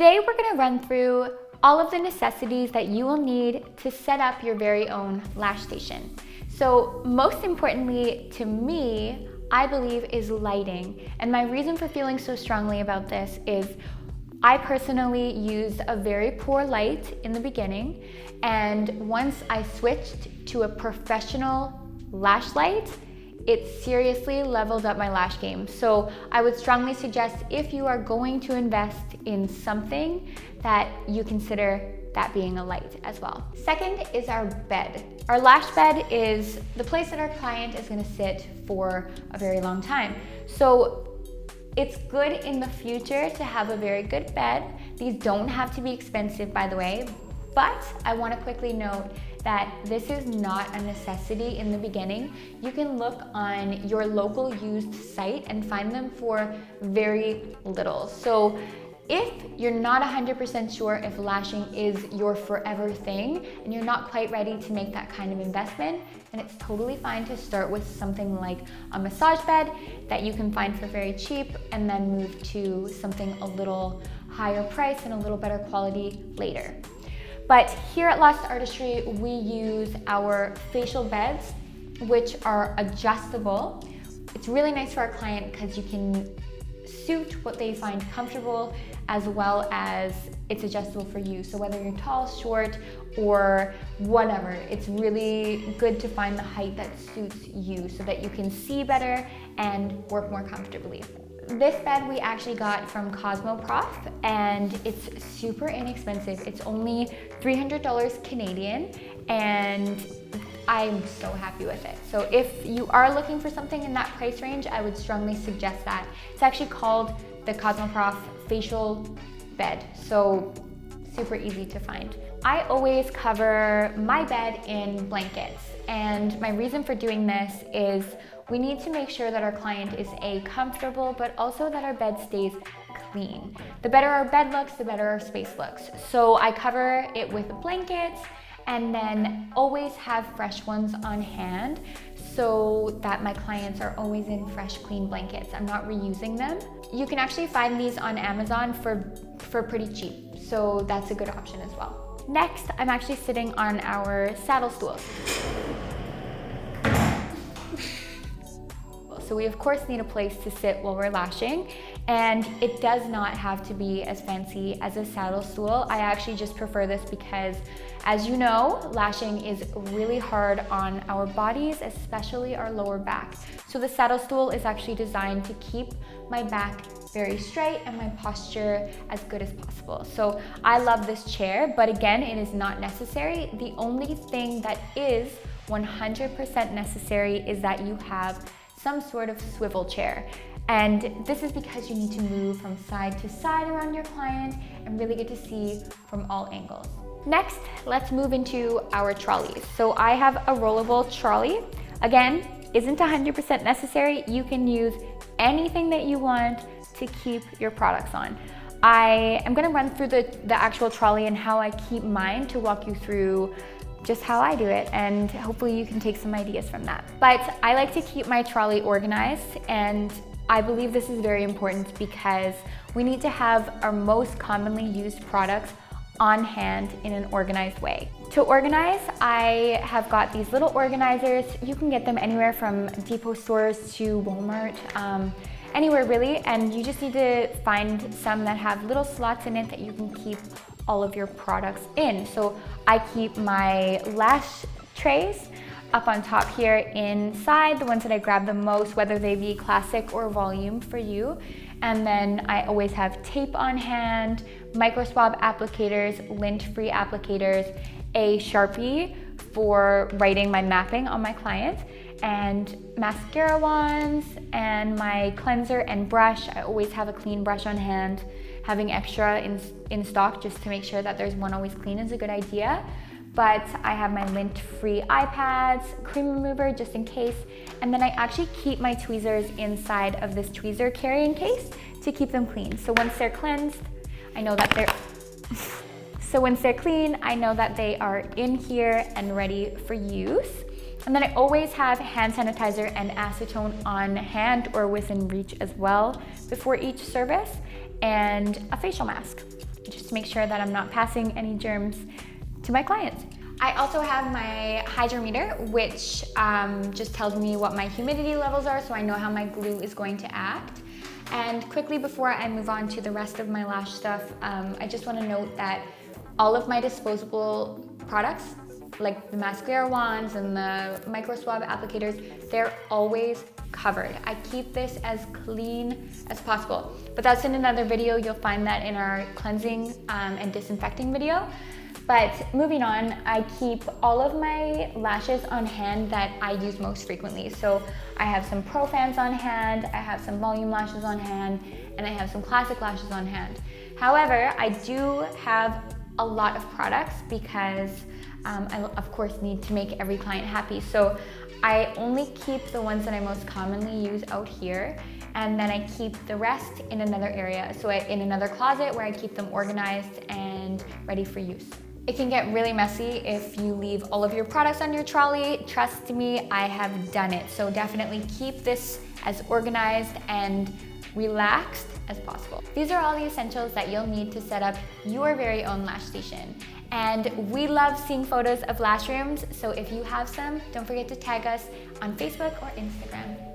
Today we're going to run through all of the necessities that you will need to set up your very own lash station. So most importantly to me, I believe, is lighting. And my reason for feeling so strongly about this is I personally used a very poor light in the beginning, and once I switched to a professional lash light, it seriously leveled up my lash game. So I would strongly suggest, if you are going to invest in something, that you consider that being a light as well. Second is our bed. Our lash bed is the place that our client is going to sit for a very long time. So it's good in the future to have a very good bed. These don't have to be expensive, by the way, but I want to quickly note that this is not a necessity in the beginning. You can look on your local used site and find them for very little. So if you're not 100% sure if lashing is your forever thing and you're not quite ready to make that kind of investment, then it's totally fine to start with something like a massage bed that you can find for very cheap and then move to something a little higher price and a little better quality later. But here at Lost Artistry, we use our facial beds, which are adjustable. It's really nice for our client because you can suit what they find comfortable, as well as it's adjustable for you. So whether you're tall, short, or whatever, it's really good to find the height that suits you so that you can see better and work more comfortably. This bed we actually got from Cosmoprof, and it's super inexpensive. It's only $300 Canadian, and I'm so happy with it. So if you are looking for something in that price range, I would strongly suggest that. It's actually called the Cosmoprof Facial Bed, so super easy to find. I always cover my bed in blankets, and my reason for doing this is we need to make sure that our client is comfortable, but also that our bed stays clean. The better our bed looks, the better our space looks. So I cover it with blankets and then always have fresh ones on hand so that my clients are always in fresh, clean blankets. I'm not reusing them. You can actually find these on Amazon for pretty cheap, so that's a good option as well. Next, I'm actually sitting on our saddle stool. So we of course need a place to sit while we're lashing, and it does not have to be as fancy as a saddle stool. I actually just prefer this because, as you know, lashing is really hard on our bodies, especially our lower back. So the saddle stool is actually designed to keep my back very straight and my posture as good as possible. So I love this chair, but again, it is not necessary. The only thing that is 100% necessary is that you have some sort of swivel chair. And this is because you need to move from side to side around your client and really get to see from all angles. Next, let's move into our trolleys. So I have a rollable trolley. Again, isn't 100% necessary. You can use anything that you want to keep your products on. I am gonna run through the actual trolley and how I keep mine to walk you through just how I do it, and hopefully you can take some ideas from that. But I like to keep my trolley organized, and I believe this is very important because we need to have our most commonly used products on hand in an organized way. To organize, I have got these little organizers. You can get them anywhere from depot stores to Walmart, anywhere really, and you just need to find some that have little slots in it that you can keep all of your products in. So I keep my lash trays up on top here inside, the ones that I grab the most, whether they be classic or volume for you. And then I always have tape on hand, micro swab applicators, lint-free applicators, a Sharpie for writing my mapping on my clients, and mascara wands, and my cleanser and brush. I always have a clean brush on hand. Having extra in stock just to make sure that there's one always clean is a good idea. But I have my lint-free eye pads, cream remover just in case, and then I actually keep my tweezers inside of this tweezer carrying case to keep them clean. So once they're cleansed, I know that once they're clean, I know that they are in here and ready for use. And then I always have hand sanitizer and acetone on hand or within reach as well before each service, and a facial mask. just to make sure that I'm not passing any germs to my clients. I also have my hydrometer, which just tells me what my humidity levels are, so I know how my glue is going to act. And quickly before I move on to the rest of my lash stuff, I just want to note that all of my disposable products, like the mascara wands and the micro swab applicators, they're always covered. I keep this as clean as possible, but that's in another video. You'll find that in our cleansing and disinfecting video. But moving on, I keep all of my lashes on hand that I use most frequently. So I have some Pro Fans on hand, I have some volume lashes on hand, and I have some classic lashes on hand. However, I do have a lot of products because I of course need to make every client happy. So I only keep the ones that I most commonly use out here, and then I keep the rest in another area. So in another closet where I keep them organized and ready for use. It can get really messy if you leave all of your products on your trolley. Trust me, I have done it. So definitely keep this as organized and relaxed as possible. These are all the essentials that you'll need to set up your very own lash station. And we love seeing photos of lash rooms, so if you have some, don't forget to tag us on Facebook or Instagram.